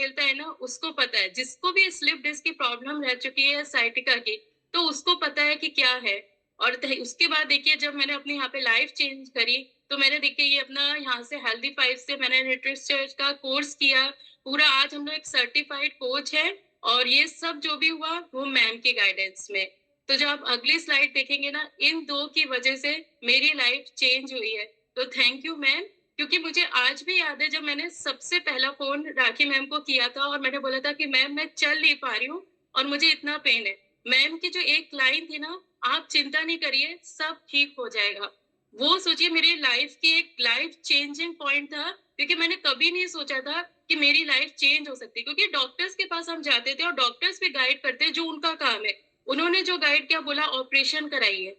झेलता है ना उसको पता है, जिसको भी स्लिप डिस्क की प्रॉब्लम रह चुकी है साइटिका की, तो उसको पता है कि क्या है। और उसके बाद देखिए जब मैंने अपनी यहाँ पे लाइफ चेंज करी, तो मैंने देखिए ये अपना यहाँ से हेल्दी फाइव से मैंने न्यूट्रिशन का कोर्स किया पूरा। आज हम लोग एक सर्टिफाइड कोच है, और ये सब जो भी हुआ वो मैम की गाइडेंस में। तो जब आप अगली स्लाइड देखेंगे ना, इन दो की वजह से मेरी लाइफ चेंज हुई है। तो थैंक यू मैम, क्योंकि मुझे आज भी याद है जब मैंने सबसे पहला फोन राखी मैम को किया था और मैंने बोला था कि मैम मैं चल नहीं पा रही हूँ और मुझे इतना पेन है। मैम की जो एक लाइन थी ना, आप चिंता नहीं करिए सब ठीक हो जाएगा, वो सोचिए मेरी लाइफ की एक लाइफ चेंजिंग पॉइंट था। क्योंकि मैंने कभी नहीं सोचा था कि मेरी लाइफ चेंज हो सकती है, क्योंकि डॉक्टर्स के पास हम जाते थे और डॉक्टर्स भी गाइड करते हैं जो उनका काम है। उन्होंने जो गाइड किया, बोला ऑपरेशन कराइए,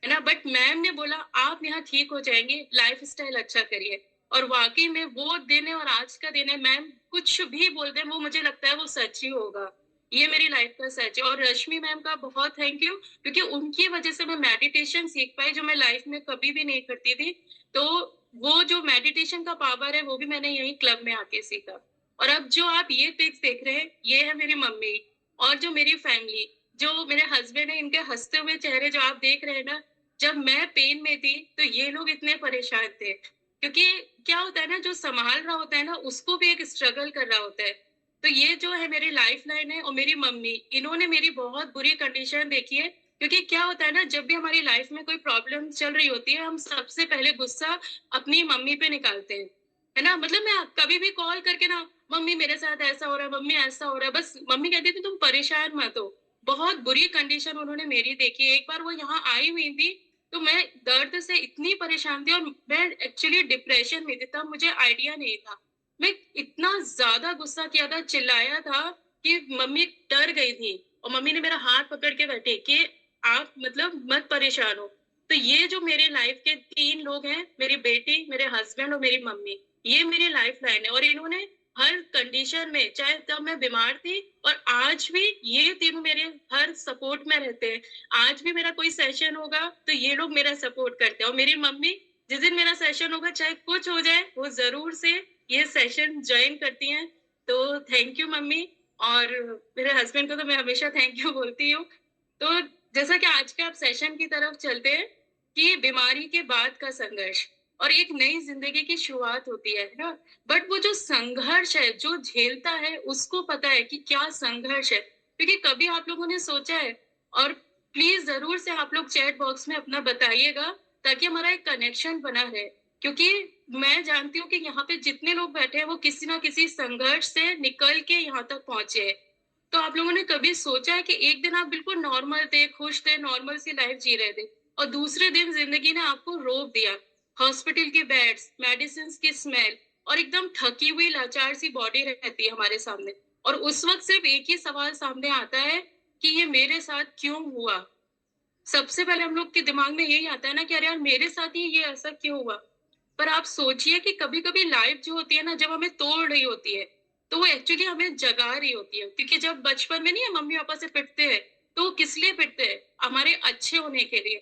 है ना, बट मैम ने बोला आप यहाँ ठीक हो जाएंगे, लाइफ स्टाइल अच्छा करिए। और वाकई में वो दिन है और आज का दिन है, मैम कुछ भी बोल दे वो मुझे लगता है वो सच ही होगा। ये मेरी लाइफ का सच है। और रश्मि मैम का बहुत थैंक यू, क्योंकि उनकी वजह से मैं मेडिटेशन सीख पाई जो मैं लाइफ में कभी भी नहीं करती थी। तो वो जो मेडिटेशन का पावर है वो भी मैंने यही क्लब में आके सीखा। और अब जो आप ये पिक्स देख रहे हैं, ये है मेरी मम्मी और जो मेरी फैमिली, जो मेरे हस्बैंड है, इनके हंसते हुए चेहरे जो आप देख रहे हैं ना। जब मैं पेन में थी तो ये लोग इतने परेशान थे, क्योंकि क्या होता है ना, जो संभाल रहा होता है ना उसको भी एक स्ट्रगल कर रहा होता है। तो ये जो है मेरी लाइफ लाइन है। और मेरी मम्मी, इन्होंने मेरी बहुत बुरी कंडीशन देखी है। क्योंकि क्या होता है ना, जब भी हमारी लाइफ में कोई प्रॉब्लम चल रही होती है, हम सबसे पहले गुस्सा अपनी मम्मी पे निकालते हैं, है ना। मतलब मैं कभी भी कॉल करके ना, मम्मी मेरे साथ ऐसा हो रहा है, मम्मी ऐसा हो रहा है, बस मम्मी कहती थी तुम परेशान मत हो। बहुत बुरी कंडीशन उन्होंने मेरी देखी है। एक बार वो यहाँ आई हुई थी, तो मैं दर्द से इतनी परेशान थी और मैं एक्चुअली डिप्रेशन में थी, तब मुझे आइडिया नहीं था। मैं इतना ज्यादा गुस्सा किया था, चिल्लाया था कि मम्मी डर गई थी। और मम्मी ने मेरा हाथ पकड़ के बैठे कि आप मतलब मत परेशान हो। तो ये जो मेरे लाइफ के तीन लोग हैं, मेरी बेटी, मेरे हस्बैंड और मेरी मम्मी, ये मेरी लाइफ लाइन है। और इन्होंने हर कंडीशन में, चाहे तब मैं बीमार थी और आज भी, ये तीनों मेरे हर सपोर्ट में रहते हैं। आज भी मेरा कोई सेशन होगा तो ये लोग मेरा सपोर्ट करते हैं। और मेरी मम्मी, जिस दिन मेरा सेशन होगा चाहे कुछ हो जाए, वो जरूर से ये सेशन ज्वाइन करती हैं। तो थैंक यू मम्मी। और मेरे हस्बैंड को तो मैं हमेशा थैंक यू बोलती हूँ। तो जैसा कि आज के आप सेशन की तरफ चलते हैं, कि बीमारी के बाद का संघर्ष और एक नई जिंदगी की शुरुआत होती है ना। बट वो जो संघर्ष है, जो झेलता है उसको पता है कि क्या संघर्ष है। क्योंकि कभी आप लोगों ने सोचा है, और प्लीज जरूर से आप लोग चैट बॉक्स में अपना बताइएगा, ताकि हमारा एक कनेक्शन बना रहे। क्योंकि मैं जानती हूँ कि यहाँ पे जितने लोग बैठे हैं वो किसी ना किसी संघर्ष से निकल के यहाँ तक पहुंचे हैं। तो आप लोगों ने कभी सोचा है कि एक दिन आप बिल्कुल नॉर्मल थे, खुश थे, नॉर्मल सी लाइफ जी रहे थे, और दूसरे दिन जिंदगी ने आपको रोक दिया। हॉस्पिटल के बेड्स, मेडिसिन की स्मेल, और एकदम थकी हुई लाचार सी बॉडी रहती है हमारे सामने। और उस वक्त सिर्फ एक ही सवाल सामने आता है कि ये मेरे साथ क्यों हुआ। सबसे पहले हम लोग के दिमाग में यही आता है ना कि अरे यार मेरे साथ ही ये ऐसा क्यों हुआ। पर आप सोचिए कि कभी कभी लाइफ जो होती है ना, जब हमें तोड़ रही होती है, तो वो एक्चुअली हमें जगा रही होती है। क्योंकि जब बचपन में नहीं है मम्मी पापा से पिटते हैं, तो वो किस लिए पिटते हैं, हमारे अच्छे होने के लिए।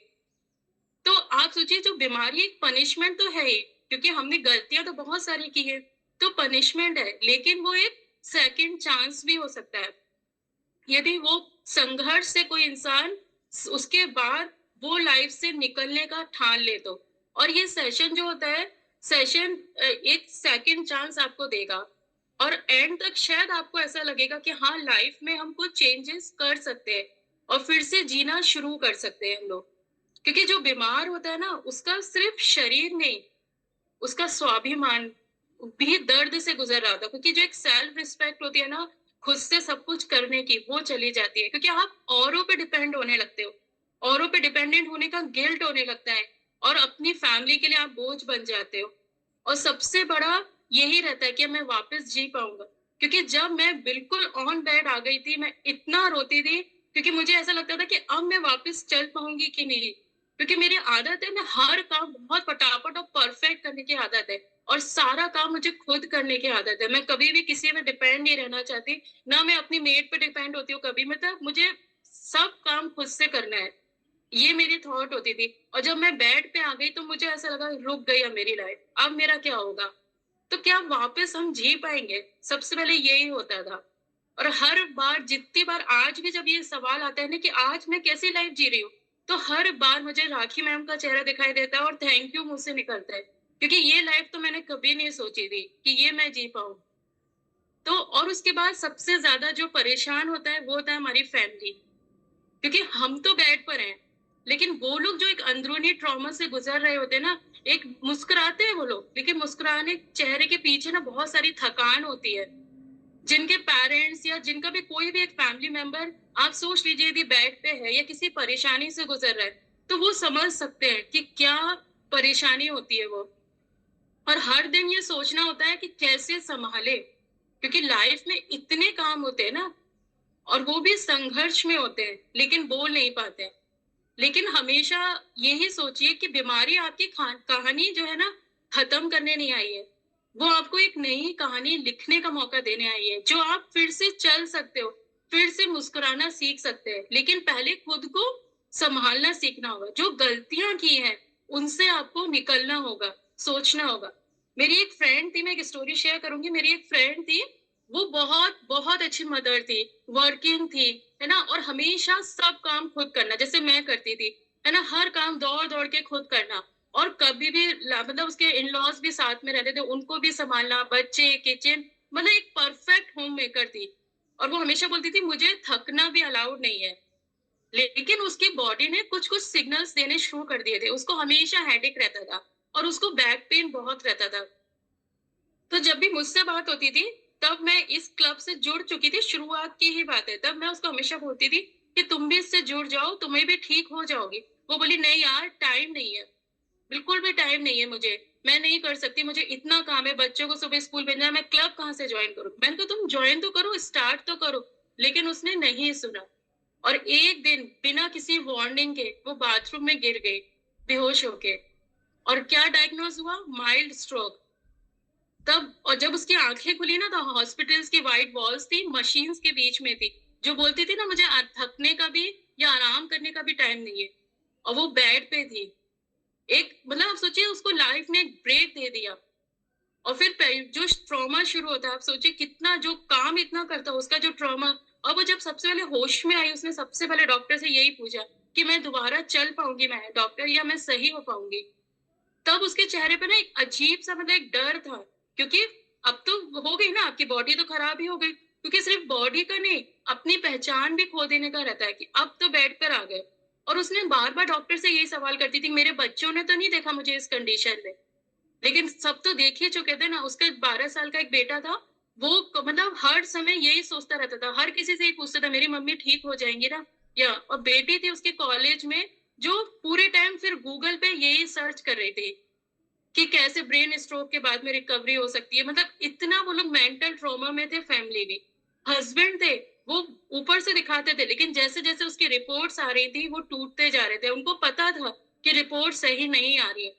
तो आप सोचिए जो बीमारी एक पनिशमेंट तो है ही, क्योंकि हमने गलतियां तो बहुत सारी की है, तो पनिशमेंट है, लेकिन वो एक सेकंड चांस भी हो सकता है। यदि वो संघर्ष से कोई इंसान उसके बाद वो लाइफ से निकलने का ठान ले तो। और ये सेशन जो होता है, सेशन एक सेकंड चांस आपको देगा। और एंड तक शायद आपको ऐसा लगेगा कि हाँ लाइफ में हम कुछ चेंजेस कर सकते हैं और फिर से जीना शुरू कर सकते हैं हम लोग। क्योंकि जो बीमार होता है ना, उसका सिर्फ शरीर नहीं, उसका स्वाभिमान भी दर्द से गुजर रहा था। क्योंकि जो एक सेल्फ रिस्पेक्ट होती है ना, खुद से सब कुछ करने की, वो चली जाती है। क्योंकि आप औरों पे डिपेंड होने लगते हो, औरों पे डिपेंडेंट होने का गिल्ट होने लगता है, और अपनी फैमिली के लिए आप बोझ बन जाते हो। और सबसे बड़ा यही रहता है कि मैं वापस जी पाऊंगा। क्योंकि जब मैं बिल्कुल ऑन बेड आ गई थी, मैं इतना रोती थी, क्योंकि मुझे ऐसा लगता था कि अब मैं वापस चल पाऊंगी कि नहीं। क्योंकि मेरी आदत है, मैं हर काम बहुत फटाफट और परफेक्ट करने की आदत है, और सारा काम मुझे खुद करने की आदत है। मैं कभी भी किसी पे डिपेंड नहीं रहना चाहती, ना मैं अपनी मेड पे डिपेंड होती हूँ कभी। मतलब मुझे सब काम खुद से करना है, ये मेरी थॉट होती थी। और जब मैं बेड पे आ गई तो मुझे ऐसा लगा रुक गई अब मेरी लाइफ, अब मेरा क्या होगा। तो क्या वापस हम जी पाएँगे? सबसे पहले यही होता था। और हर बार जितनी बार आज भी जब ये सवाल आता है ना कि आज मैं कैसी लाइफ़ जी रही हूँ, तो हर बार मुझे राखी मैम का चेहरा दिखाई देता है और थैंक यू मुँह से निकलता है। क्योंकि ये लाइफ़ तो मैंने कभी नहीं सोची थी कि ये मैं जी पाऊँ। तो और उसके बाद सबसे ज़्यादा जो परेशान होता है, वो होता है हमारी फैमिली। क्योंकि हम तो बेड पर हैं, लेकिन वो लोग जो एक अंदरूनी ट्रॉमा से गुज़र रहे होते हैं ना, एक मुस्कुराते हैं वो लोग, लेकिन मुस्कुराने चेहरे के पीछे ना बहुत सारी थकान होती है। जिनके पेरेंट्स या जिनका भी कोई भी एक फैमिली मेंबर आप सोच लीजिए यदि बेड पे है या किसी परेशानी से गुज़र रहा है, तो वो समझ सकते हैं कि क्या परेशानी होती है वो। और हर दिन ये सोचना होता है कि कैसे सँभालें, क्योंकि लाइफ़ में इतने काम होते हैं ना और वो भी संघर्ष में होते हैं, लेकिन बोल नहीं पाते हैं। लेकिन हमेशा यही सोचिए कि बीमारी आपकी कहानी जो है ना खत्म करने नहीं आई है। वो आपको एक नई कहानी लिखने का मौका देने आई है, जो आप फिर से चल सकते हो, फिर से मुस्कुराना सीख सकते हैं। लेकिन पहले खुद को सँभालना सीखना होगा। जो गलतियाँ की हैं, उनसे आपको निकलना होगा, सोचना होगा। मेरी एक फ्रेंड थी, मैं एक स्टोरी शेयर करूँगी। मेरी एक फ्रेंड थी, वो बहुत, बहुत अच्छी मदर थी, वर्किंग थी, है ना? और हमेशा सब काम खुद करना, जैसे मैं करती थी, है ना? हर काम दौड़-दौड़ के खुद करना और कभी भी मतलब उसके इन-लॉज़ भी साथ में रहते थे, उनको भी सँभालना, बच्चे, किचन, मतलब एक परफेक्ट होम मेकर थी। और वो हमेशा बोलती थी, मुझे थकना भी अलाउड नहीं है। लेकिन उसकी बॉडी ने कुछ-कुछ सिग्नल्स देने शुरू कर दिए थे। उसको हमेशा हेडेक रहता था और उसको बैक पेन बहुत रहता था। तो जब भी मुझसे बात होती थी, तब मैं इस क्लब से जुड़ चुकी थी, शुरुआत की ही बात है। तब मैं उसको हमेशा बोलती थी कि तुम भी इससे जुड़ जाओ, तुम्हें भी ठीक हो जाओगी। वो बोली, "नहीं यार, टाइम नहीं है, बिल्कुल भी टाइम नहीं है मुझे। मैं नहीं कर सकती, मुझे इतना काम है, बच्चों को सुबह स्कूल भेजना है, मैं क्लब कहाँ से जॉइन करूँ?" मैंने कहा, "तुम जॉइन तो करो, स्टार्ट तो करो।" लेकिन उसने नहीं सुना और एक दिन बिना किसी वार्निंग के वो बाथरूम में गिर गई, बेहोश होके। और क्या डायग्नोज़ हुआ? Mild stroke. तब और जब उसकी आँखें खुली ना, तो हॉस्पिटल्स की व्हाइट वॉल्स थी, मशीन्स के बीच में थी, जो बोलती थी ना मुझे थकने का भी या आराम करने का भी टाइम नहीं है। और वो बेड पे थी। एक मतलब आप सोचिए उसको लाइफ ने एक ब्रेक दे दिया। और फिर जो ट्रॉमा शुरू होता है, आप सोचिए कितना जो काम इतना करता है उसका जो ट्रॉमा। और वो जब सबसे पहले होश में आई, उसने सबसे पहले डॉक्टर से यही पूछा कि मैं दोबारा चल पाऊँगी मैं डॉक्टर, या मैं सही हो पाऊँगी? तब उसके चेहरे पे ना एक अजीब-सा मतलब एक डर था, क्योंकि अब तो हो गई ना, आपकी बॉडी तो खराब ही हो गई। क्योंकि सिर्फ़ बॉडी का नहीं, अपनी पहचान भी खो देने का रहता है कि अब तो बेड पर आ गए। और उसने बार-बार डॉक्टर से यही सवाल करती थी, मेरे बच्चों ने तो नहीं देखा मुझे इस कंडीशन में। लेकिन सब तो देख ही चुके थे ना, उसका 12 साल का एक बेटा था, वो मतलब हर समय यही सोचता रहता था, हर किसी से ही पूछता था, मेरी मम्मी ठीक हो जाएँगी ना? या और बेटी थी उसके कॉलेज में, जो पूरे टाइम फिर गूगल पे यही सर्च कर रही थी कि कैसे ब्रेन स्ट्रोक के बाद में रिकवरी हो सकती है। मतलब इतना वो लोग मेंटल ट्रॉमा में थे, फैमिली भी। हस्बैंड थे, वो ऊपर से दिखाते थे, लेकिन जैसे-जैसे उसकी रिपोर्ट्स आ रही थी, वो टूटते जा रहे थे। उनको पता था कि रिपोर्ट सही नहीं आ रही है।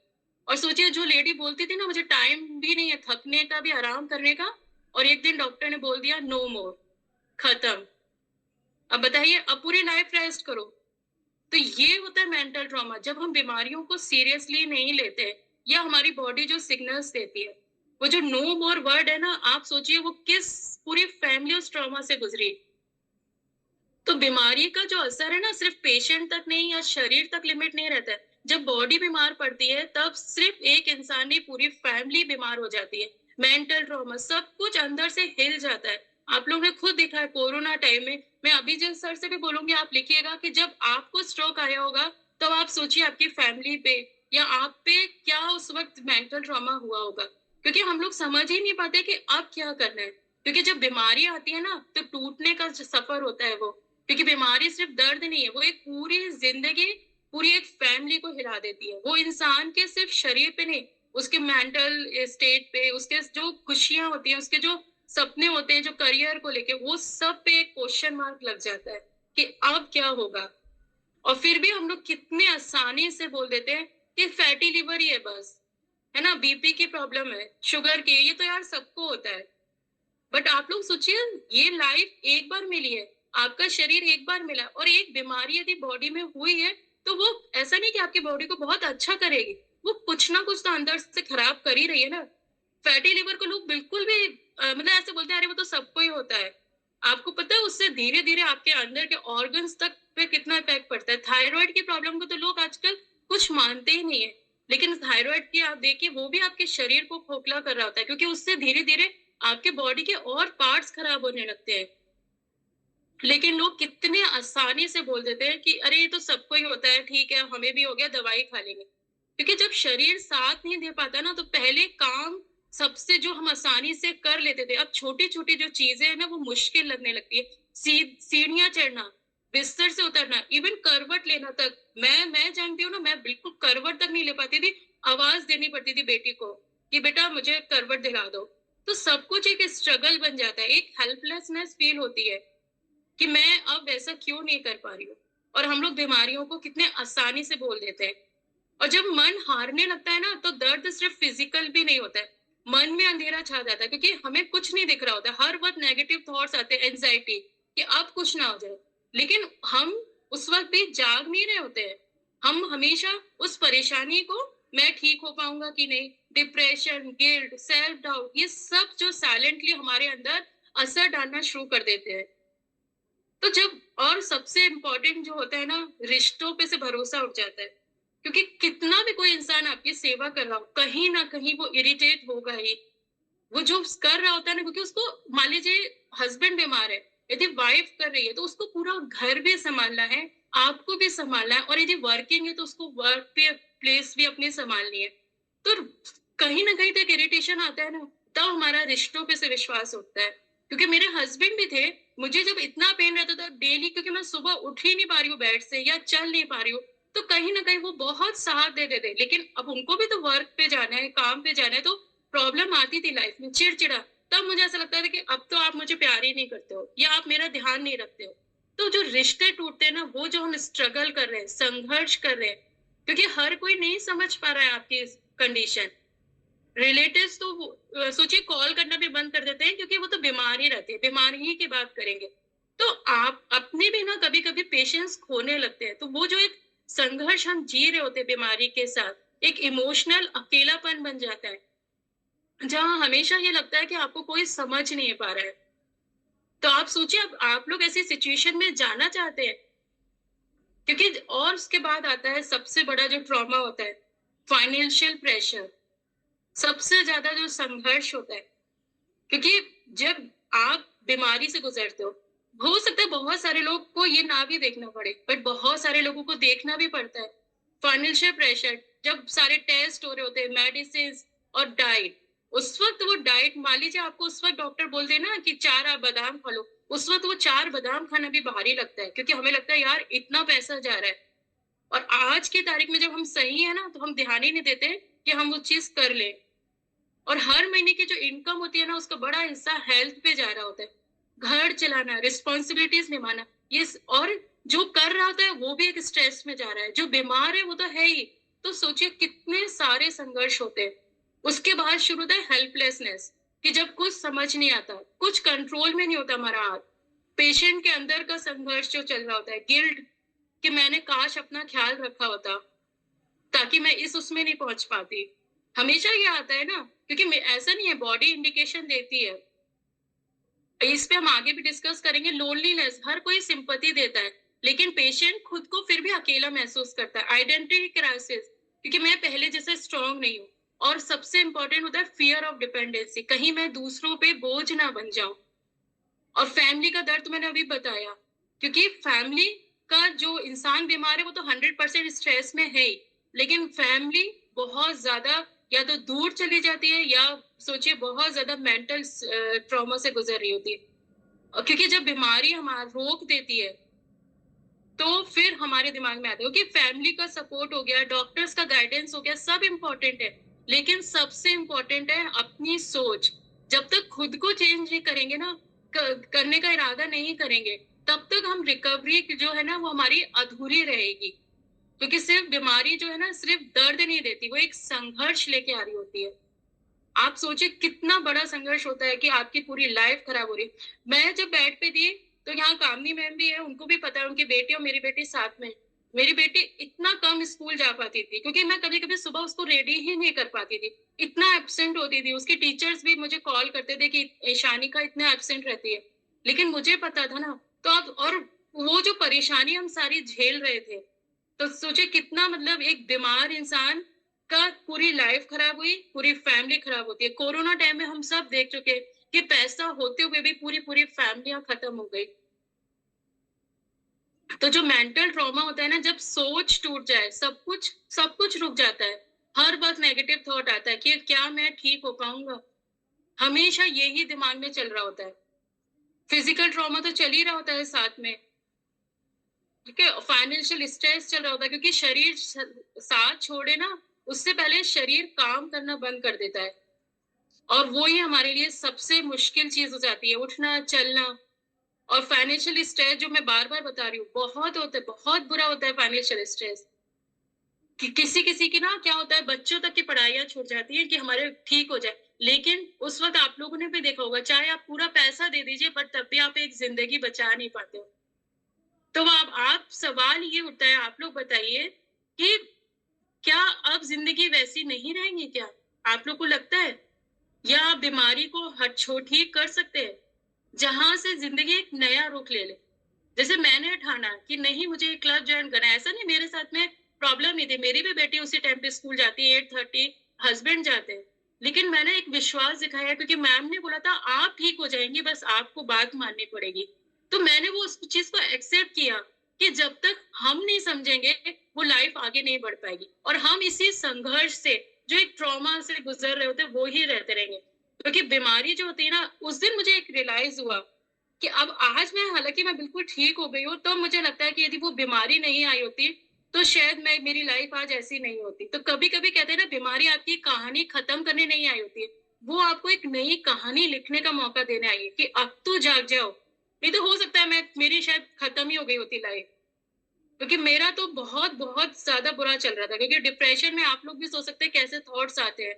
और सोचिए जो लेडी बोलती थी ना मुझे टाइम भी नहीं है थकने का भी, आराम करने का, और एक दिन डॉक्टर ने बोल दिया नो मोर, खत्म। अब बताइए, अब पूरी लाइफ रेस्ट करो। तो ये होता है मेंटल ट्रॉमा, जब हम बीमारियों को सीरियसली नहीं लेते या हमारी बॉडी जो सिग्नल्स देती है। वो जो नो मोर वर्ड है ना, आप सोचिए वो किस पूरी फैमिली उस ट्रॉमा से गुजरी। तो बीमारी का जो असर है ना, सिर्फ पेशेंट तक नहीं या शरीर तक लिमिट नहीं रहता है। जब बॉडी बीमार पड़ती है, तब सिर्फ एक इंसान नहीं, पूरी फैमिली बीमार हो जाती है। मेंटल ट्रॉमा, सब कुछ अंदर से हिल जाता है। आप लोगों ने खुद देखा है कोरोना टाइम में। मैं अभी जिस सर से भी बोलूंगी, आप लिखिएगा कि जब आपको स्ट्रोक आया होगा, तो आप सोचिए आपकी फैमिली पे या आप पे क्या उस वक्त मेंटल ट्रॉमा हुआ होगा। क्योंकि हम लोग समझ ही नहीं पाते कि अब क्या करना है। क्योंकि जब बीमारी आती है ना, तो टूटने का जो सफर होता है वो, क्योंकि बीमारी सिर्फ दर्द नहीं है, वो एक पूरी जिंदगी, पूरी एक फैमिली को हिला देती है। वो इंसान के सिर्फ शरीर पे नहीं, उसके मेंटल स्टेट पे, उसके जो खुशियां होती हैं, उसके जो सपने होते हैं, जो करियर को लेके, वो सब पे एक क्वेश्चन मार्क लग जाता है कि अब क्या होगा। और फिर भी हम लोग कितने आसानी से बोल देते हैं कि फैटी लिवर ही है बस, है ना, बीपी की प्रॉब्लम है, शुगर की, ये तो यार सबको होता है। बट आप लोग सोचिए, ये लाइफ एक बार मिली है, आपका शरीर एक बार मिला, और एक बीमारी यदि बॉडी में हुई है, तो वो ऐसा नहीं कि आपकी बॉडी को बहुत अच्छा करेगी, वो कुछ ना कुछ तो अंदर से खराब कर ही रही है ना। फैटी लिवर को लोग बिल्कुल भी मतलब ऐसे बोलते हैं अरे वो तो सबको ही होता है। आपको पता है उससे धीरे-धीरे आपके अंदर के ऑर्गन्स तक पे कितना इफ़ेक्ट पड़ता है। थायरॉइड की प्रॉब्लम को तो लोग आजकल कुछ मानते ही नहीं है। लेकिन थायरॉइड की आप देखिए वो भी आपके शरीर को खोखला कर रहा होता है क्योंकि उससे धीरे-धीरे आपके बॉडी के और पार्ट्स खराब होने लगते हैं। लेकिन लोग कितने आसानी से बोल देते हैं कि अरे ये तो सबको ही होता है, ठीक है, हमें भी हो गया, दवाई खा लेंगे। क्योंकि जब शरीर साथ नहीं दे पाता ना तो पहले काम सबसे जो हम आसानी से कर लेते थे, अब छोटी-छोटी जो चीज़ें हैं ना वो मुश्किल लगने लगती है। सीढ़ियाँ चढ़ना, बिस्तर से उतरना, इवन करवट लेना तक। मैं जानती हूँ ना, मैं बिल्कुल करवट तक नहीं ले पाती थी, आवाज़ देनी पड़ती थी बेटी को कि बेटा मुझे करवट दिला दो। तो सब कुछ एक स्ट्रगल बन जाता है, एक हेल्पलेसनेस फील होती है। कि मैं अब ऐसा क्यों नहीं कर पा रही हूँ। और हम लोग बीमारियों को कितने आसानी से बोल देते हैं। और जब मन हारने लगता है ना, तो दर्द सिर्फ फिजिकल भी नहीं होता है, मन में अंधेरा छा जाता है क्योंकि हमें कुछ नहीं दिख रहा होता है। हर वक्त नेगेटिव थॉट्स आते हैं, एंजाइटी कि अब कुछ ना हो जाए। लेकिन हम उस वक्त भी जाग नहीं रहे होते हैं। हम हमेशा उस परेशानी को, मैं ठीक हो पाऊंगा कि नहीं, डिप्रेशन, गिल्ट, सेल्फ डाउट, ये सब जो साइलेंटली हमारे अंदर असर डालना शुरू कर देते हैं। तो जब, और सबसे इम्पोर्टेंट जो होता है ना, रिश्तों पे से भरोसा उठ जाता है। क्योंकि कितना भी कोई इंसान आपकी सेवा कर रहा हो, कहीं न कहीं वो इरिटेट होगा ही। वो जो कर रहा होता है ना, क्योंकि उसको, मान लीजिए हस्बैंड बीमार है, यदि वाइफ कर रही है तो उसको पूरा घर भी सँभालना है, आपको भी सँभालना है, और यदि वर्किंग है तो उसको वर्क पे प्लेस भी अपनी सँभालनी है। तो कहीं न कहीं तो एक इरिटेशन आता है ना, तब हमारा रिश्तों पे से विश्वास उठता है। क्योंकि मेरे हस्बैंड भी थे, मुझे जब इतना पेन रहता था डेली, क्योंकि मैं सुबह उठ ही नहीं पा रही हूँ बेड से या चल नहीं पा रही हूँ, तो कहीं न कहीं वो बहुत साथ देते थे। लेकिन अब उनको भी तो वर्क पे जाना है, काम पे जाना है, तो प्रॉब्लम आती थी लाइफ में, चिड़चिड़ा। तब मुझे ऐसा लगता था कि अब तो आप मुझे प्यार ही नहीं करते हो या आप मेरा ध्यान नहीं रखते हो। तो जो रिश्ते टूटते हैं ना, वो जो हम स्ट्रगल कर रहे हैं, संघर्ष कर रहे हैं, क्योंकि हर कोई नहीं समझ पा रहा है आपकी कंडीशन। रिलेटिव्स तो सोचिए कॉल करना भी बंद कर देते हैं क्योंकि वो तो बीमार ही रहते हैं, बीमार ही की बात करेंगे। तो आप अपने भी ना कभी-कभी पेशेंस खोने लगते हैं। तो वो जो एक संघर्ष हम जी रहे होते हैं बीमारी के साथ, एक इमोशनल अकेलापन बन जाता है, जहाँ हमेशा ये लगता है कि आपको कोई समझ नहीं पा रहा है। तो आप सोचिए, अब आप लोग ऐसी सिचुएशन में जाना चाहते हैं, क्योंकि और उसके बाद आता है सबसे बड़ा जो ट्रॉमा होता है, फाइनेंशियल प्रेशर। सबसे ज़्यादा जो संघर्ष होता है, क्योंकि जब आप बीमारी से गुज़रते हो सकता है बहुत सारे लोग को ये ना भी देखना पड़े, बट बहुत सारे लोगों को देखना भी पड़ता है। फाइनेंशियल प्रेशर, जब सारे टेस्ट हो रहे होते हैं, मेडिसिन्स और डाइट, उस वक़्त वो डाइट, मान लीजिए आपको उस वक़्त डॉक्टर बोल दे ना कि 4 आप बादाम खा लो, उस वक़्त वो 4 बादाम खाना भी भारी लगता है, क्योंकि हमें लगता है यार इतना पैसा जा रहा है। और आज की तारीख में जब हम सही है ना, तो हम ध्यान ही नहीं देते कि हम वो चीज़ कर लें। और हर महीने की जो इनकम होती है ना, उसका बड़ा हिस्सा हेल्थ पे जा रहा होता है। घर चलाना, रिस्पॉन्सिबिलिटीज निभाना, और जो कर रहा होता है वो भी एक स्ट्रेस में जा रहा है, जो बीमार है वो तो है ही। तो सोचिए कितने सारे संघर्ष होते हैं। उसके बाद शुरू होता है हेल्पलेसनेस, कि जब कुछ समझ नहीं आता, कुछ कंट्रोल में नहीं होता हमारा हाथ। पेशेंट के अंदर का संघर्ष जो चल रहा होता है, गिल्ट, कि मैंने काश अपना ख्याल रखा होता, ताकि मैं इस उसमें नहीं पहुंच पाती। हमेशा ये आता है ना, क्योंकि ऐसा नहीं है, बॉडी इंडिकेशन देती है। इस पे हम आगे भी डिस्कस करेंगे। लोनलीनेस, हर कोई सिंपैथी देता है, लेकिन पेशेंट खुद को फिर भी अकेला महसूस करता है। आइडेंटिटी क्राइसिस, क्योंकि मैं पहले जैसे स्ट्रांग नहीं हूँ। और सबसे इंपॉर्टेंट होता है फियर ऑफ डिपेंडेंसी, कहीं मैं दूसरों पे बोझ ना बन जाऊं। और फैमिली का दर्द तो मैंने अभी बताया, क्योंकि फैमिली का जो इंसान बीमार है वो तो 100% स्ट्रेस में है ही, लेकिन फैमिली बहुत ज्यादा या तो दूर चली जाती है, या सोचिए बहुत ज्यादा मेंटल ट्रॉमा से गुजर रही होती है। क्योंकि जब बीमारी हमारा रोक देती है, तो फिर हमारे दिमाग में आता है कि फैमिली का सपोर्ट हो गया, डॉक्टर्स का गाइडेंस हो गया, सब इम्पोर्टेंट है, लेकिन सबसे इम्पोर्टेंट है अपनी सोच। जब तक खुद को चेंज नहीं करेंगे ना, करने का इरादा नहीं करेंगे, तब तक हम रिकवरी जो है ना वो हमारी अधूरी रहेगी। क्योंकि सिर्फ बीमारी जो है ना, सिर्फ दर्द नहीं देती, वो एक संघर्ष लेके आ रही होती है। आप सोचिए कितना बड़ा संघर्ष होता है कि आपकी पूरी लाइफ खराब हो रही है। मैं जब बेड पे थी, तो यहाँ कामनी मैम भी है, उनको भी पता है, उनकी बेटी और मेरी बेटी साथ में। मेरी बेटी इतना कम स्कूल जा पाती थी क्योंकि मैं कभी-कभी सुबह उसको रेडी ही नहीं कर पाती थी। इतना एब्सेंट होती थी, उसकी टीचर्स भी मुझे कॉल करते थे कि ईशानिका इतना एब्सेंट रहती है। लेकिन मुझे पता था ना, तो अब और वो जो परेशानी हम सारी झेल रहे थे, तो सोचिए कितना मतलब एक बीमार इंसान का पूरी लाइफ खराब हुई, पूरी फैमिली खराब होती है। कोरोना टाइम में हम सब देख चुके हैं कि पैसा होते हुए भी पूरी-पूरी फैमिलियाँ खत्म हो गई। तो जो मेंटल ट्रॉमा होता है ना, जब सोच टूट जाए, सब कुछ रुक जाता है। हर वक़्त नेगेटिव थॉट आता है कि क्या मैं ठीक हो पाऊँगा? हमेशा यही दिमाग में चल रहा होता है। फिज़िकल ट्रॉमा तो चल ही रहा होता है साथ में, ठीक है? फाइनेंशियल स्ट्रेस चल रहा होता है क्योंकि शरीर साथ छोड़े ना, उससे पहले शरीर काम करना बंद कर देता है। और वो ही हमारे लिए सबसे मुश्किल चीज़ हो जाती है, उठना, चलना। और फाइनेंशियल स्ट्रेस जो मैं बार-बार बता रही हूँ, बहुत होता है, बहुत बुरा होता है फाइनेंशियल स्ट्रेस। कि किसी-किसी की ना क्या होता है, बच्चों तक की पढ़ाइयाँ छूट जाती हैं कि हमारे ठीक हो जाए। लेकिन उस वक़्त आप लोगों ने भी देखा होगा, चाहे आप पूरा पैसा दे दीजिए बट तब भी आप एक ज़िंदगी बचा नहीं पाते हो। तो आप सवाल ये उठता है, आप लोग बताइए कि क्या अब ज़िंदगी वैसी नहीं रहेंगी क्या? आप लोग को लगता है? या आप बीमारी को ठीक कर सकते हैं? जहाँ से ज़िंदगी एक नया रुख ले ले। जैसे मैंने ठाना कि नहीं मुझे ये क्लब जॉइन करना है, ऐसा नहीं मेरे साथ में प्रॉब्लम नहीं थी, मेरी भी बेटी उसी टाइम पे स्कूल जाती है 8:30, हस्बैंड जाते हैं। लेकिन मैंने एक विश्वास दिखाया क्योंकि मैम ने बोला था आप ठीक हो जाएँगी, बस आपको बात माननी पड़ेगी। तो मैंने वो उस चीज़ को एक्सेप्ट किया कि जब तक हम नहीं समझेंगे, वो लाइफ आगे नहीं बढ़ पाएगी और हम इसी संघर्ष से, जो एक ट्रॉमा से गुज़र रहे होते हैं, वो ही रहते रहेंगे। क्योंकि बीमारी जो होती है ना, उस दिन मुझे एक रियलाइज़ हुआ कि अब आज मैं, हालाँकि मैं बिल्कुल ठीक हो गई हूँ, तो मुझे लगता है कि यदि वो बीमारी नहीं आई होती, तो शायद मेरी लाइफ़ आज ऐसी नहीं होती। तो कभी-कभी कहते हैं ना, बीमारी आपकी कहानी खत्म करने नहीं आई होती है, वो आपको एक नई कहानी लिखने का मौका देने आई है कि अब तो जाग जाओ। नहीं तो हो सकता है मेरी शायद खत्म ही हो गई होती लाइफ़। क्योंकि मेरा तो बहुत-बहुत ज़्यादा बुरा चल रहा था क्योंकि डिप्रेशन में आप लोग भी सोच सकते हैं कैसे थॉट्स आते हैं।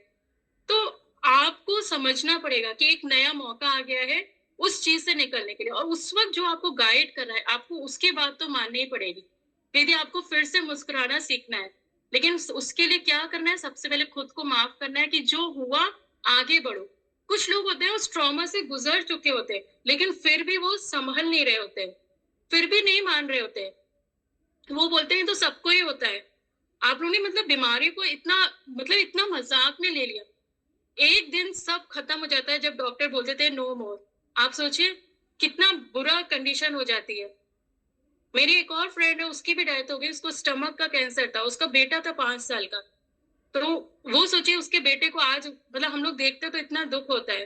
तो आपको समझना पड़ेगा कि एक नया मौका आ गया है उस चीज़ से निकलने के लिए और उस वक़्त जो आपको गाइड कर रहा है, आपको उसकी बात तो माननी ही पड़ेगी। यदि आपको फिर से मुस्कुराना सीखना है, लेकिन उसके लिए क्या करना है, सबसे पहले खुद को माफ़ करना है कि जो हुआ, आगे बढ़ो। कुछ लोग होते हैं उस ट्रॉमा से गुज़र चुके होते हैं, लेकिन फिर भी वो सँभल नहीं रहे होते, फिर भी नहीं मान रहे होते। वो बोलते हैं तो सबको ही होता है। आप लोगों ने मतलब बीमारी को इतना मज़ाक में ले लिया। एक दिन सब खत्म हो जाता है जब डॉक्टर बोल देते हैं नो मोर। आप सोचिए कितना बुरा कंडीशन हो जाती है। मेरी एक और फ्रेंड है, उसकी भी डेथ हो गई, उसको स्टमक का कैंसर था, उसका बेटा था 5 साल का। तो वो सोचिए उसके बेटे को आज मतलब हम लोग देखते हैं तो इतना दुःख होता है।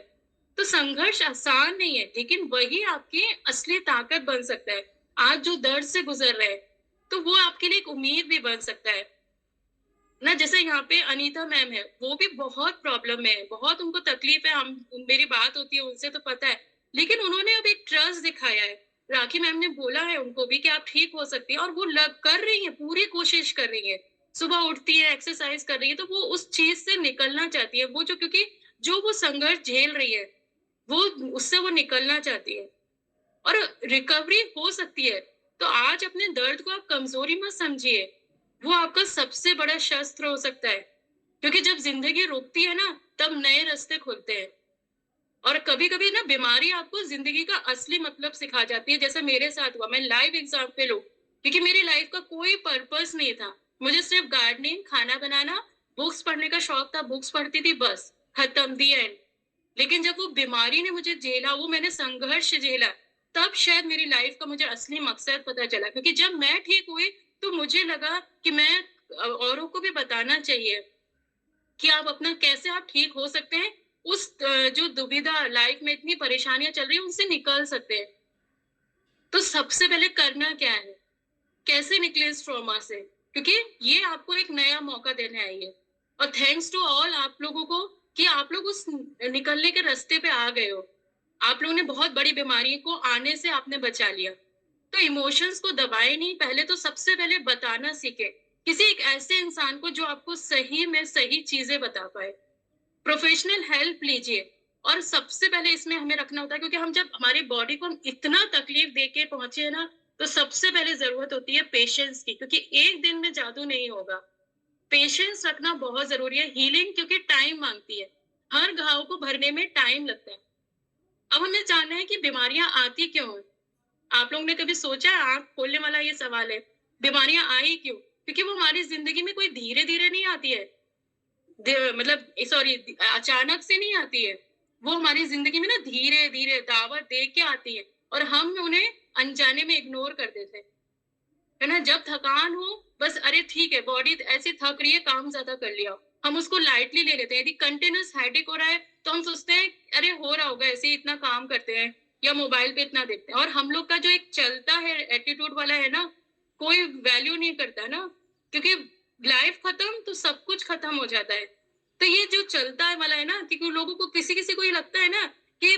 तो संघर्ष आसान नहीं है, लेकिन वही आपकी असली ताकत बन सकता है। आज जो दर्द से गुज़र रहे हैं, तो वो आपके लिए एक उम्मीद भी बन सकता है। ना जैसे यहाँ पे अनीता मैम है, वो भी बहुत प्रॉब्लम में है, बहुत उनको तकलीफ है, हम मेरी बात होती है उनसे तो पता है। लेकिन उन्होंने अब एक ट्रस्ट दिखाया है। राखी मैम ने बोला है उनको भी कि आप ठीक हो सकती हैं और वो लग कर रही हैं, पूरी कोशिश कर रही हैं। सुबह उठती है, एक्सरसाइज कर रही है, तो वो उस चीज़ से निकलना चाहती है। वो जो क्योंकि जो वो संघर्ष झेल रही है, वो उससे वो निकलना चाहती है और रिकवरी हो सकती है। तो आज अपने दर्द को आप कमज़ोरी मत समझिए। वो आपका सबसे बड़ा शस्त्र हो सकता है। क्योंकि जब ज़िंदगी रुकती है ना, तब नए रास्ते खुलते हैं। और कभी-कभी ना बीमारी आपको ज़िंदगी का असली मतलब सिखा जाती है, जैसे मेरे साथ हुआ। मैं लाइव एग्ज़ाम्पल हूँ, क्योंकि मेरी लाइफ़ का कोई पर्पस नहीं था। मुझे सिर्फ़ गार्डनिंग, खाना बनाना, बुक्स पढ़ने का शौक था, बुक्स पढ़ती थी बस, खत्म, द एंड। लेकिन जब वो बीमारी ने मुझे झेला, वो मैंने संघर्ष झेला, तब शायद मेरी लाइफ़ का मुझे असली मकसद पता चला। क्योंकि जब मैं ठीक हुई, तो मुझे लगा कि मैं औरों को भी बताना चाहिए कि आप अपना कैसे आप ठीक हो सकते हैं। उस जो दुविधा लाइफ़ में इतनी परेशानियाँ चल रही हैं, उनसे निकल सकते हैं। तो सबसे पहले करना क्या है? कैसे निकले इस ट्रॉमा से? क्योंकि ये आपको एक नया मौका देने आई है। और थैंक्स टू ऑल आप लोगों को कि आप लोग उस निकलने के रास्ते पे आ गए हो। आप लोगों ने बहुत बड़ी बीमारी को आने से आपने बचा लिया। तो इमोशंस को दबाएँ नहीं, पहले तो सबसे पहले बताना सीखें। किसी एक ऐसे इंसान को जो आपको सही में सही चीज़ें बता पाए। प्रोफेशनल हेल्प लीजिए और सबसे पहले इसमें हमें रखना होता है, क्योंकि हम जब हमारी बॉडी को हम इतना तकलीफ दे के पहुँचे हैं ना, तो सबसे पहले ज़रूरत होती है पेशेंस की, क्योंकि एक दिन में जादू नहीं होगा। पेशेंस रखना बहुत ज़रूरी है, हीलिंग क्योंकि टाइम माँगती है। हर घाव को भरने में टाइम लगता है। अब हमें जानना है कि बीमारियाँ आती क्यों हैं? आप लोगों ने कभी सोचा है, आँख खोलने वाला ये सवाल है, बीमारियाँ आई क्यों? क्योंकि वो हमारी ज़िंदगी में कोई धीरे-धीरे नहीं आती है। मतलब सॉरी, अचानक से नहीं आती है। वो हमारी ज़िंदगी में ना धीरे-धीरे दावत दे के आती है और हम उन्हें अनजाने में इग्नोर कर देते हैं। है ना? जब थकान हो, बस अरे ठीक है, बॉडी ऐसी थक रही है, काम ज़्यादा कर लिया। हम उसको लाइटली ले लेते हैं। यदि कंटीन्यूअस हेडेक हो रहा है, तो हम सोचते हैं, अरे हो रहा होगा, ऐसे ही इतना काम करते हैं या मोबाइल पे इतना देखते हैं। और हम लोग का जो एक चलता है एटीट्यूड वाला है ना, कोई वैल्यू नहीं करता ना, क्योंकि लाइफ खत्म तो सब कुछ खत्म हो जाता है। तो ये जो चलता है वाला है ना, क्योंकि लोगों को किसी-किसी को ये लगता है ना कि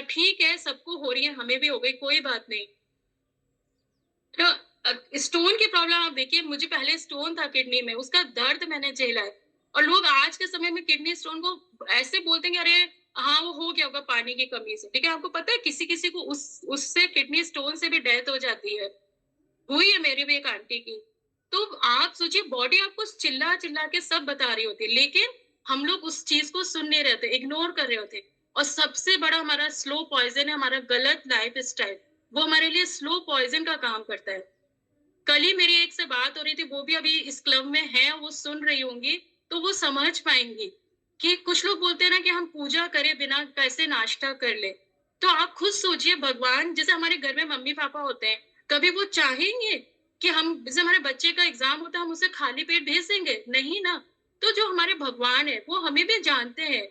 ठीक है, सबको हो रही है, हमें भी हो गई, कोई बात नहीं। तो स्टोन की प्रॉब्लम आप देखिए, मुझे पहले स्टोन था किडनी में, उसका दर्द मैंने झेला है। और लोग आज के समय में किडनी स्टोन को ऐसे बोलते हैं कि अरे हाँ, वो हो गया होगा पानी की कमी से। लेकिन आपको पता है किसी-किसी को उससे किडनी स्टोन से भी डेथ हो जाती है। हुई है मेरी भी एक आंटी की। तो आप सोचिए, बॉडी आपको चिल्ला-चिल्ला के सब बता रही होती है, लेकिन हम लोग उस चीज़ को सुन नहीं रहे थे, इग्नोर कर रहे होते। और सबसे बड़ा हमारा स्लो पॉइज़न है हमारा गलत लाइफ़स्टाइल। वो हमारे लिए स्लो पॉइज़न का काम करता है। कल ही मेरी एक से बात हो रही थी, वो भी अभी इस क्लब में है, वो सुन रही होंगी, तो वो समझ पाएँगी कि कुछ लोग बोलते हैं ना कि हम पूजा करे बिना कैसे नाश्ता कर लें। तो आप खुद सोचिए, भगवान जैसे हमारे घर में मम्मी-पापा होते हैं, कभी वो चाहेंगे कि हम जैसे हमारे बच्चे का एग्ज़ाम होता है, हम उसे खाली पेट भेज देंगे? नहीं ना। तो जो हमारे भगवान हैं, वो हमें भी जानते हैं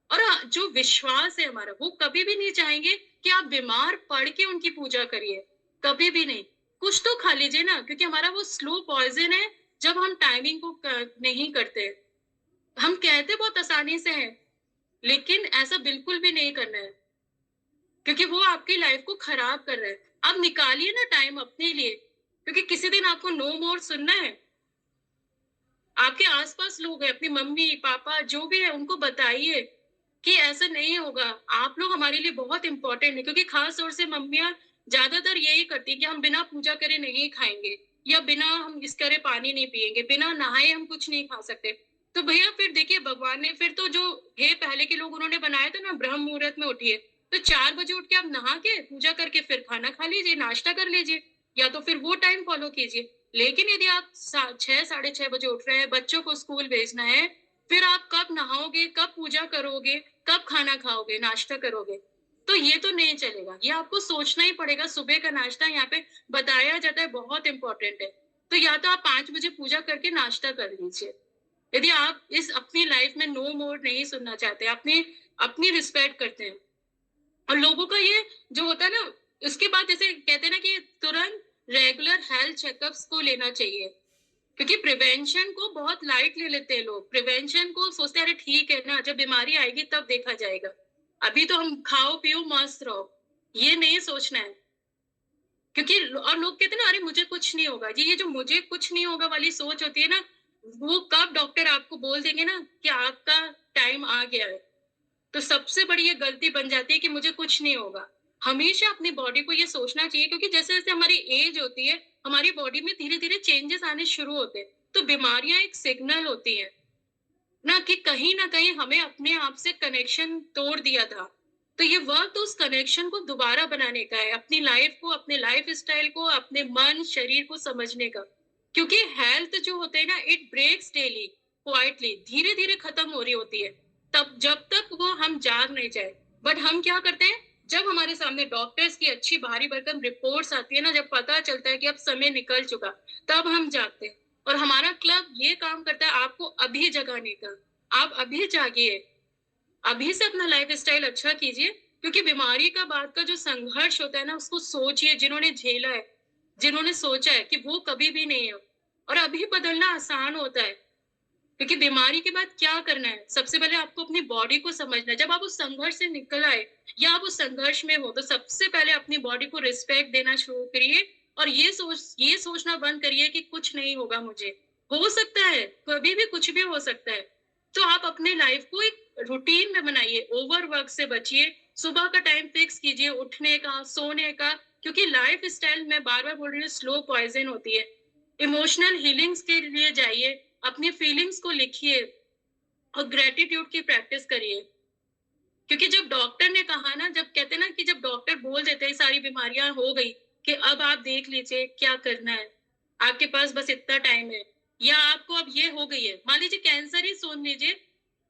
और जो विश्वास है हमारा, वो कभी भी नहीं चाहेंगे कि आप बीमार पड़ के उनकी पूजा करिए, कभी भी नहीं। कुछ तो खा लीजिए ना, क्योंकि हमारा वो स्लो पॉइज़न है, जब हम टाइमिंग को नहीं करते। हम कहते बहुत आसानी से हैं, लेकिन ऐसा बिल्कुल भी नहीं करना है, क्योंकि वो आपकी लाइफ़ को खराब कर रहा है। आप निकालिए ना टाइम अपने लिए, क्योंकि किसी दिन आपको नो मोर सुनना है। आपके आस-पास लोग हैं, अपनी मम्मी-पापा जो भी है, उनको बताइए कि ऐसा नहीं होगा। आप लोग हमारे लिए बहुत इम्पोर्टेंट हैं, क्योंकि ख़ास तौर से मम्मियाँ ज़्यादातर यही करती हैं कि हम बिना पूजा करे नहीं खाएँगे या बिना हम इस करे पानी नहीं पिएँगे, बिना नहाए हम कुछ नहीं खा सकते। तो भैया फिर देखिए, भगवान ने फिर तो जो है पहले के लोग उन्होंने बनाया था ना, ब्रह्म मुहूर्त में उठिए, तो 4 बजे उठ के आप नहा के पूजा करके फिर खाना खा लीजिए, नाश्ता कर लीजिए, या तो फिर वो टाइम फ़ॉलो कीजिए। लेकिन यदि आप 6 साढ़े 6 बजे उठ रहे हैं, बच्चों को स्कूल भेजना है, फिर आप कब नहाओगे, कब पूजा करोगे, कब खाना खाओगे, नाश्ता करोगे? तो ये तो नहीं चलेगा। ये आपको सोचना ही पड़ेगा। सुबह का नाश्ता यहाँ पे बताया जाता है, बहुत इम्पोर्टेंट है। तो या तो आप 5 बजे पूजा करके नाश्ता कर लीजिए। यदि आप इस अपनी लाइफ में नो मोर नहीं सुनना चाहते, अपनी अपनी रिस्पेक्ट करते हैं। और लोगों का ये जो होता है ना, उसके बाद जैसे कहते हैं ना कि तुरंत रेगुलर हेल्थ चेकअप्स को लेना चाहिए, क्योंकि प्रिवेंशन को बहुत लाइट ले लेते हैं लोग। प्रिवेंशन को सोचते हैं, अरे ठीक है ना, जब बीमारी आएगी तब देखा जाएगा। अभी तो हम खाओ पियो मस्त रहो। ये नहीं सोचना है, क्योंकि और लोग कहते हैं ना, अरे मुझे कुछ नहीं होगा। ये जो मुझे कुछ नहीं होगा वाली सोच होती है ना, वो कब डॉक्टर आपको बोल देंगे ना कि आपका टाइम आ गया है, तो सबसे बड़ी ये गलती बन जाती है कि मुझे कुछ नहीं होगा। हमेशा अपनी बॉडी को ये सोचना चाहिए, क्योंकि जैसे-जैसे हमारी एज होती है, हमारी बॉडी में धीरे-धीरे चेंजेस आने शुरू होते हैं। तो बीमारियाँ एक सिग्नल होती हैं, ना कि कहीं न कहीं हमें अपने आप से कनेक्शन तोड़ दिया था। तो ये वक़्त उस कनेक्शन को दोबारा बनाने का है, अपनी लाइफ़ को, अपने लाइफ़स्टाइल को, अपने मन, शरीर को समझने का। क्योंकि हेल्थ जो होते हैं ना, इट ब्रेक्स डेली, क्वाइटली, धीरे-धीरे खत्म हो रही होती है। तब जब तक वो हम जाग नहीं जाए। बट हम क्या करते हैं, जब हमारे सामने डॉक्टर्स की अच्छी भारी-भरकम रिपोर्ट्स आती है ना, जब पता चलता है कि अब समय निकल चुका, तब हम जागते हैं। और हमारा क्लब ये काम करता है आपको अभी जगाने का। आप अभी जागिए, अभी से अपना लाइफ़स्टाइल अच्छा कीजिए, क्योंकि बीमारी का बाद का जो संघर्ष होता है ना, उसको सोचिए, जिन्होंने झेला है, जिन्होंने सोचा है कि वो कभी भी नहीं है। और अभी बदलना आसान होता है, क्योंकि बीमारी के बाद क्या करना है? सबसे पहले आपको अपनी बॉडी को समझना है। जब आप उस संघर्ष से निकल आए या आप उस संघर्ष में हो, तो सबसे पहले अपनी बॉडी को रिस्पेक्ट देना शुरू करिए और ये सोचना बंद करिए कि कुछ नहीं होगा मुझे। हो सकता है, कभी भी कुछ भी हो सकता है। तो आप अपने लाइफ को एक रूटीन में बनाइए, ओवरवर्क से बचिए, सुबह का टाइम फिक्स कीजिए उठने का, सोने का, क्योंकि लाइफ स्टाइल, मैं बार बार बोल रही हूँ, स्लो पॉइजन होती है। इमोशनल हीलिंग्स के लिए जाइए, अपनी फीलिंग्स को लिखिए और ग्रेटिट्यूड की प्रैक्टिस करिए। क्योंकि जब डॉक्टर ने कहा ना, जब कहते हैं ना कि जब डॉक्टर बोल देते हैं सारी बीमारियां हो गई, कि अब आप देख लीजिए क्या करना है, आपके पास बस इतना टाइम है, या आपको अब ये हो गई है, मान लीजिए कैंसर ही सुन लीजिए,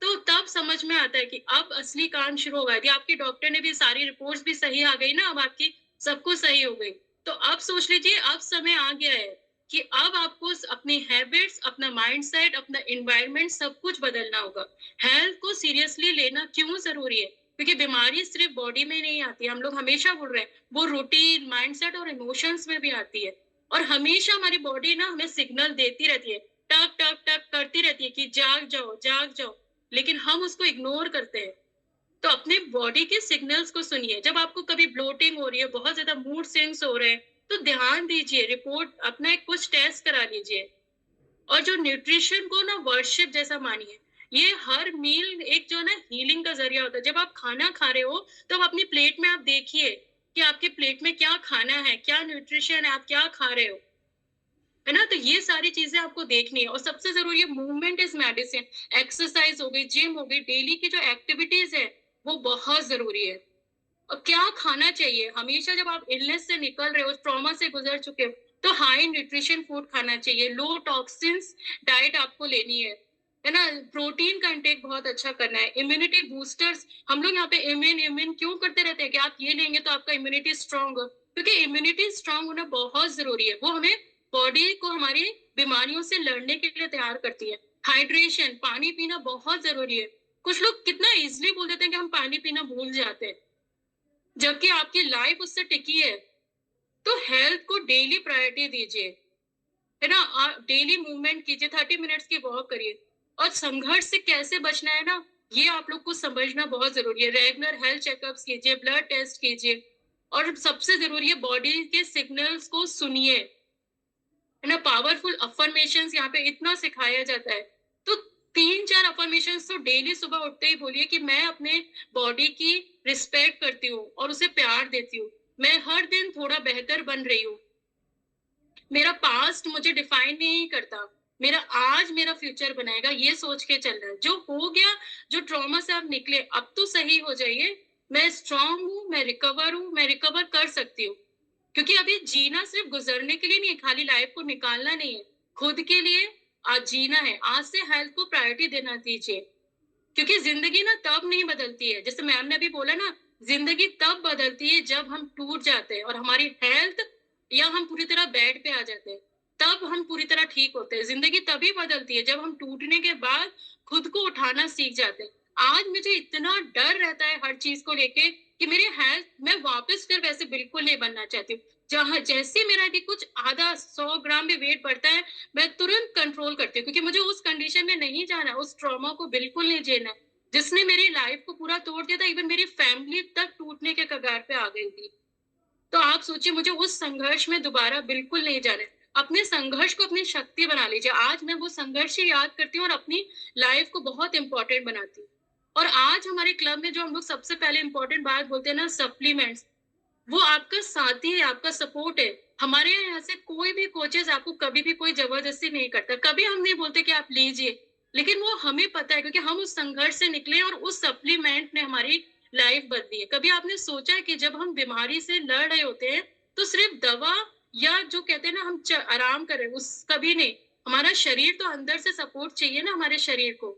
तो तब समझ में आता है कि अब असली काम शुरू होगा। यदि आपके डॉक्टर ने भी सारी रिपोर्ट्स भी सही आ गई ना, अब आपकी सब कुछ सही हो गई, तो अब सोच लीजिए अब समय आ गया है कि अब आपको अपनी हैबिट्स, अपना माइंडसेट, अपना एनवायरनमेंट सब कुछ बदलना होगा। हेल्थ को सीरियसली लेना क्यों जरूरी है? क्योंकि बीमारी सिर्फ बॉडी में नहीं आती है, हम लोग हमेशा बोल रहे हैं, वो रूटीन, माइंडसेट और इमोशंस में भी आती है। और हमेशा हमारी बॉडी ना हमें सिग्नल देती रहती है, टक टक टक करती रहती है कि जाग जाओ, जाग जाओ, लेकिन हम उसको इग्नोर करते हैं। तो अपने बॉडी के सिग्नल्स को सुनिए। जब आपको कभी ब्लोटिंग हो रही है, बहुत ज्यादा मूड स्विंग्स हो रहे हैं, तो ध्यान दीजिए, रिपोर्ट अपना एक कुछ टेस्ट करा लीजिए। और जो न्यूट्रिशन को ना वर्शिप जैसा मानिए, ये हर मील एक जो है ना हीलिंग का जरिया होता है। जब आप खाना खा रहे हो, तो अपनी प्लेट में आप देखिए कि आपके प्लेट में क्या खाना है, क्या न्यूट्रिशन है, आप क्या खा रहे हो, है ना? तो ये सारी चीजें आपको देखनी है। और सबसे जरूरी है, मूवमेंट इज मेडिसिन। एक्सरसाइज हो गई, जिम हो गई, डेली की जो एक्टिविटीज है वो बहुत जरूरी है। और क्या खाना चाहिए, हमेशा जब आप इलनेस से निकल रहे हो, ट्रॉमा से गुजर चुके हो, तो हाई न्यूट्रिशन फूड खाना चाहिए, लो टॉक्सिन्स डाइट आपको लेनी है ना? प्रोटीन का इंटेक बहुत अच्छा करना है, इम्यूनिटी बूस्टर्स। हम लोग यहाँ पे इम्यून इम्यून क्यों करते रहते हैं कि आप ये लेंगे तो आपका इम्यूनिटी स्ट्रांग हो, क्योंकि इम्यूनिटी स्ट्रांग होना बहुत जरूरी है। वो हमें, बॉडी को हमारी बीमारियों से लड़ने के लिए तैयार करती है। हाइड्रेशन, पानी पीना बहुत जरूरी है। कुछ लोग कितना इजिली बोल देते हैं कि हम पानी पीना भूल जाते हैं, जबकि आपकी लाइफ उससे टिकी है। तो हेल्थ को डेली प्रायोरिटी दीजिए, है ना? आप डेली मूवमेंट कीजिए, 30 मिनट्स की वॉक करिए। और संघर्ष से कैसे बचना है ना, ये आप लोग को समझना बहुत जरूरी है। रेगुलर हेल्थ चेकअप्स कीजिए, ब्लड टेस्ट कीजिए, और सबसे जरूरी है बॉडी के सिग्नल्स को सुनिए, है ना? पावरफुल अफर्मेशंस यहाँ पे इतना सिखाया जाता है। तो 3-4 अफर्मेशंस तो डेली सुबह उठते ही बोलिए कि मैं अपने बॉडी की रिस्पेक्ट करती हूँ और उसे प्यार देती हूँ। मैं हर दिन थोड़ा बेहतर बन रही हूँ। मेरा पास्ट मुझे डिफाइन नहीं करता। मेरा आज मेरा फ्यूचर बनाएगा, ये सोच के चलना है। जो हो गया, जो ट्रॉमा से आप निकले, अब तो सही हो जाइए। मैं स्ट्रांग हूँ, मैं रिकवर हूँ, मैं रिकवर कर सकती हूँ। क्योंकि अभी जीना सिर्फ गुजरने के लिए नहीं है, खाली लाइफ को निकालना नहीं है, खुद के लिए आज जीना है। आज से हेल्थ को प्रायोरिटी देना दीजिए, क्योंकि जिंदगी ना तब नहीं बदलती है, जैसे मैम ने अभी बोला ना, जिंदगी तब बदलती है जब हम टूट जाते हैं और हमारी हेल्थ, या हम पूरी तरह बेड पे आ जाते हैं, तब हम पूरी तरह ठीक होते हैं। जिंदगी तभी बदलती है जब हम टूटने के बाद खुद को उठाना सीख जाते हैं। आज मुझे इतना डर रहता है हर चीज को लेके कि मेरी हेल्थ, मैं वापस फिर वैसे बिल्कुल नहीं बनना चाहती हूँ। जहां जैसे मेरा भी कुछ आधा 100 ग्राम भी वेट बढ़ता है, मैं तुरंत कंट्रोल करती हूँ, क्योंकि मुझे उस कंडीशन में नहीं जाना, उस ट्रॉमा को बिल्कुल नहीं झेलना जिसने मेरी लाइफ को पूरा तोड़ दिया था। इवन मेरी फैमिली तक टूटने के कगार पे आ गई थी। तो आप सोचिए, मुझे उस संघर्ष में दोबारा बिल्कुल नहीं जाना है। अपने संघर्ष को अपनी शक्ति बना लीजिए। आज मैं वो संघर्ष ही याद करती हूँ और अपनी लाइफ को बहुत इंपॉर्टेंट बनाती हूँ। और आज हमारे क्लब में जो हम लोग सबसे पहले इंपॉर्टेंट बात बोलते हैं ना, सप्लीमेंट्स, वो आपका साथी है, आपका सपोर्ट है। हमारे यहाँ से कोई भी कोचेस आपको कभी भी कोई जबरदस्ती नहीं करता। कभी हम नहीं बोलते कि आप लीजिए, लेकिन वो हमें पता है, क्योंकि हम उस संघर्ष से निकले और उस सप्लीमेंट ने हमारी लाइफ बदली है। कभी आपने सोचा है कि जब हम बीमारी से लड़ रहे होते हैं, तो सिर्फ दवा, या जो कहते हैं ना हम आराम करें, उस कभी नहीं। हमारा शरीर तो अंदर से सपोर्ट चाहिए ना, हमारे शरीर को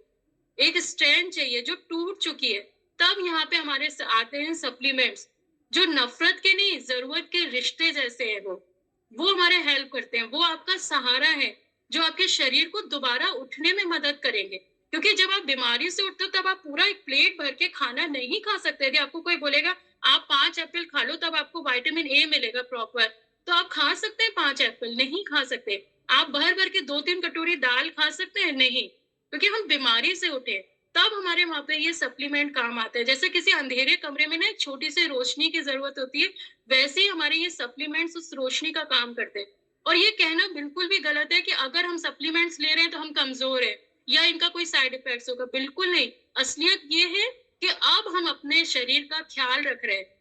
एक स्ट्रेंथ चाहिए जो टूट चुकी है। तब यहाँ पे हमारे आते हैं सप्लीमेंट्स, जो नफरत के नहीं, जरूरत के रिश्ते जैसे हैं। वो हमारे हेल्प करते हैं, वो आपका सहारा है, जो आपके शरीर को दोबारा उठने में मदद करेंगे। क्योंकि जब आप बीमारी से उठते हो, तब आप पूरा एक प्लेट भर के खाना नहीं खा सकते। यदि आपको कोई बोलेगा आप 5 एप्पल खा लो तब आपको विटामिन ए मिलेगा प्रॉपर, तो आप खा सकते हैं 5 एप्पल? नहीं खा सकते। आप भर भर के 2-3 कटोरी दाल खा सकते हैं? नहीं, क्योंकि हम बीमारी से उठे। तब हमारे वहां पे ये सप्लीमेंट काम आता है। जैसे किसी अंधेरे कमरे में ना एक छोटी सी रोशनी की जरूरत होती है, वैसे ही हमारे ये सप्लीमेंट्स उस रोशनी का काम करते हैं। और ये कहना बिल्कुल भी गलत है कि अगर हम सप्लीमेंट्स ले रहे हैं तो हम कमजोर है, या इनका कोई साइड इफेक्ट्स होगा। बिल्कुल नहीं। असलियत ये है कि अब हम अपने शरीर का ख्याल रख रहे हैं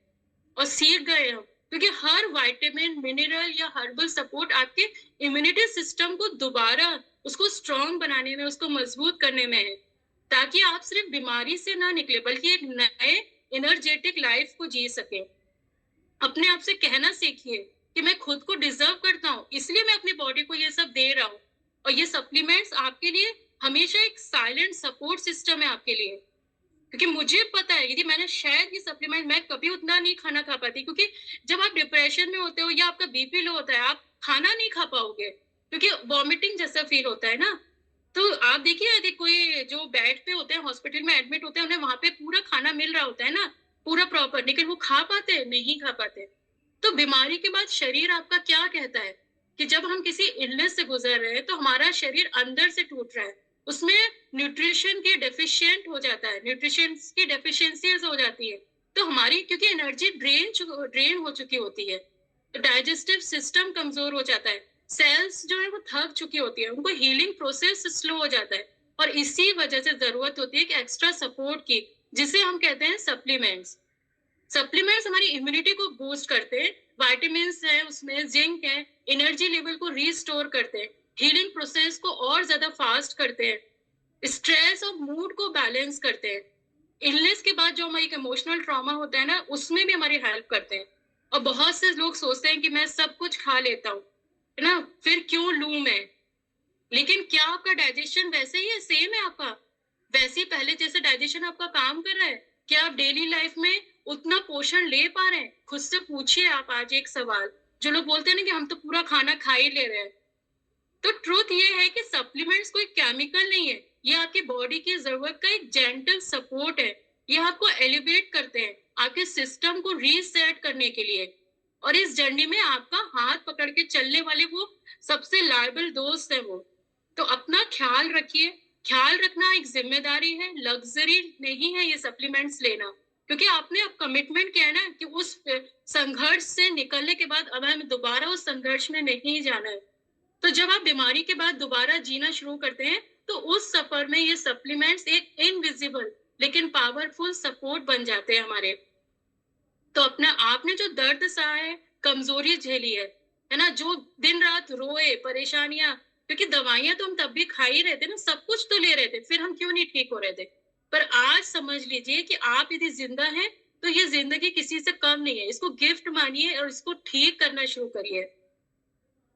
और सीख गए हम क्योंकि हर विटामिन, मिनरल या हर्बल सपोर्ट आपके इम्यूनिटी सिस्टम को दोबारा उसको स्ट्रांग बनाने में, उसको मजबूत करने में है, ताकि आप सिर्फ बीमारी से ना निकले बल्कि एक नए एनर्जेटिक लाइफ को जी सके। अपने आप से कहना सीखिए कि मैं खुद को डिजर्व करता हूँ, इसलिए मैं अपनी बॉडी को ये सब दे रहा हूँ। और ये सप्लीमेंट्स आपके लिए हमेशा एक साइलेंट सपोर्ट सिस्टम है आपके लिए। क्योंकि मुझे पता है, यदि मैंने शायद ये सप्लीमेंट, मैं कभी उतना नहीं खाना खा पाती, क्योंकि जब आप डिप्रेशन में होते हो या आपका बीपी लो होता है, आप खाना नहीं खा पाओगे, क्योंकि वॉमिटिंग जैसा फील होता है ना। तो आप देखिए, यदि कोई जो बेड पे होते हैं, हॉस्पिटल में एडमिट होते हैं, उन्हें वहां पे पूरा खाना मिल रहा होता है ना, पूरा प्रॉपर, लेकिन वो खा पाते हैं? नहीं खा पाते। तो बीमारी के बाद शरीर आपका क्या कहता है कि जब हम किसी इलनेस से गुजर रहे हैं तो हमारा शरीर अंदर से टूट रहा है, उसमें न्यूट्रिशन के डेफिशिएंट हो जाता है, न्यूट्रिशन की डेफिशिएंसीज हो जाती है, तो हमारी क्योंकि एनर्जी ड्रेन हो चुकी होती है, डाइजेस्टिव सिस्टम कमजोर हो जाता है, सेल्स जो है वो थक चुकी होती है, उनको हीलिंग प्रोसेस स्लो हो जाता है, और इसी वजह से जरूरत होती है कि एक्स्ट्रा सपोर्ट की, जिसे हम कहते हैं सप्लीमेंट्स। सप्लीमेंट्स हमारी इम्यूनिटी को बूस्ट करते हैं, विटामिन है उसमें, जिंक है, एनर्जी लेवल को रीस्टोर करते हैं, हीलिंग प्रोसेस को और ज्यादा फास्ट करते हैं, स्ट्रेस और मूड को बैलेंस करते हैं, इलनेस के बाद जो हमारी इमोशनल ट्रॉमा होता है ना, उसमें भी हमारी हेल्प करते हैं। और बहुत से लोग सोचते हैं कि मैं सब कुछ खा लेता हूँ, है ना, फिर क्यों लूं मैं? लेकिन क्या आपका डाइजेशन वैसे ही है, सेम है आपका? वैसे ही पहले जैसे डाइजेशन आपका काम कर रहा है? क्या आप डेली लाइफ में उतना पोषण ले पा रहे हैं? खुद से पूछिए आप आज एक सवाल। जो लोग बोलते हैं ना कि हम तो पूरा खाना खा ही ले रहे हैं, तो ट्रूथ ये है कि सप्लीमेंट्स कोई केमिकल नहीं है, ये आपकी बॉडी की जरूरत का एक जेंटल सपोर्ट है। ये आपको एलिवेट करते हैं, आपके सिस्टम को रीसेट करने के लिए। और इस जर्नी में आपका हाथ पकड़ के चलने वाले वो सबसे लायबल दोस्त है वो। तो अपना ख्याल रखिए। ख्याल रखना एक जिम्मेदारी है, लग्जरी नहीं है ये सप्लीमेंट्स लेना, क्योंकि आपने अब कमिटमेंट किया है ना कि उस संघर्ष से निकलने के बाद अब हमें दोबारा उस संघर्ष में नहीं जाना है। तो जब आप बीमारी के बाद दोबारा जीना शुरू करते हैं, तो उस सफर में ये सप्लीमेंट्स एक इनविजिबल लेकिन पावरफुल सपोर्ट बन जाते हैं हमारे। तो अपना आपने जो दर्द सहा है, कमजोरी झेली है ना, जो दिन रात रोए, परेशानियां, क्योंकि दवाइयां तो हम तब भी खा ही रहे थे ना, सब कुछ तो ले रहे थे, फिर हम क्यों नहीं ठीक हो रहे थे? पर आज समझ लीजिए कि आप यदि जिंदा हैं, तो ये जिंदगी किसी से कम नहीं है, इसको गिफ्ट मानिए और इसको ठीक करना शुरू करिए।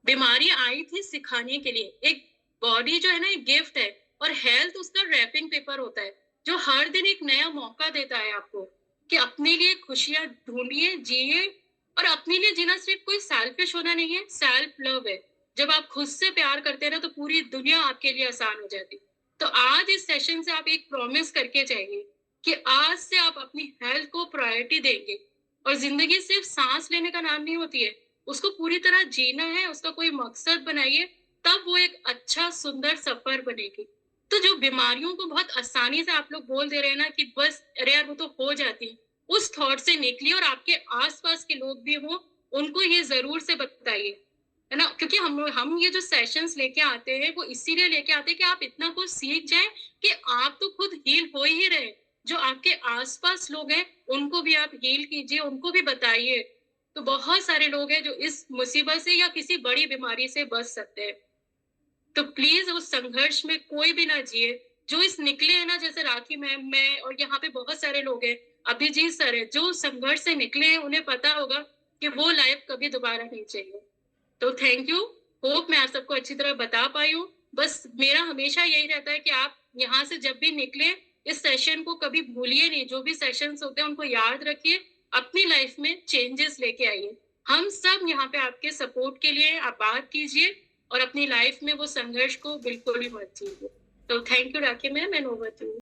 बीमारी आई थी सिखाने के लिए, एक बॉडी जो है ना एक गिफ्ट है, और हेल्थ उसका रैपिंग पेपर होता है, जो हर दिन एक नया मौका देता है आपको कि अपने लिए खुशियां ढूंढिए, जिए। और अपने लिए जीना सिर्फ कोई सेल्फिश होना नहीं है, सेल्फ लव है। जब आप खुद से प्यार करते हैं ना, तो पूरी दुनिया आपके लिए आसान हो जाती। तो आज इस सेशन से आप एक प्रॉमिस करके जाइए कि आज से आप अपनी हेल्थ को प्रायोरिटी देंगे, और जिंदगी सिर्फ सांस लेने का नाम नहीं होती है, उसको पूरी तरह जीना है, उसका कोई मकसद बनाइए, तब वो एक अच्छा सुंदर सफर बनेगी। तो जो बीमारियों को बहुत आसानी से आप लोग बोल दे रहे हैं ना कि बस अरे यार वो तो हो जाती है, उस थॉट से निकलिए, और आपके आसपास के लोग भी हो, उनको ये जरूर से बताइए, है ना, क्योंकि हम ये जो सेशंस लेके आते हैं वो इसीलिए लेके आते हैं कि आप इतना कुछ सीख जाएं कि आप तो खुद हील हो ही रहे, जो आपके आसपास लोग हैं उनको भी आप हील कीजिए, उनको भी बताइए। तो बहुत सारे लोग हैं जो इस मुसीबत से या किसी बड़ी बीमारी से बच सकते हैं। तो प्लीज उस संघर्ष में कोई भी ना जिए, जो इस निकले हैं ना, जैसे राखी मैम, मैं और यहाँ पे बहुत सारे लोग हैं, अभिजीत सर है, जो संघर्ष से निकले हैं, उन्हें पता होगा कि वो लाइफ कभी दोबारा नहीं चाहिए। तो थैंक यू। होप मैं आप सबको अच्छी तरह बता पाई हूँ। बस मेरा हमेशा यही रहता है कि आप यहाँ से जब भी निकले, इस सेशन को कभी भूलिए नहीं, जो भी सेशंस होते हैं उनको याद रखिए, अपनी लाइफ में चेंजेस लेके आइए। हम सब यहाँ पे आपके सपोर्ट के लिए, आप बात कीजिए और अपनी लाइफ में वो संघर्ष को बिल्कुल भी मत कीजिए। तो thank you Rakhi ma'am, and over to you.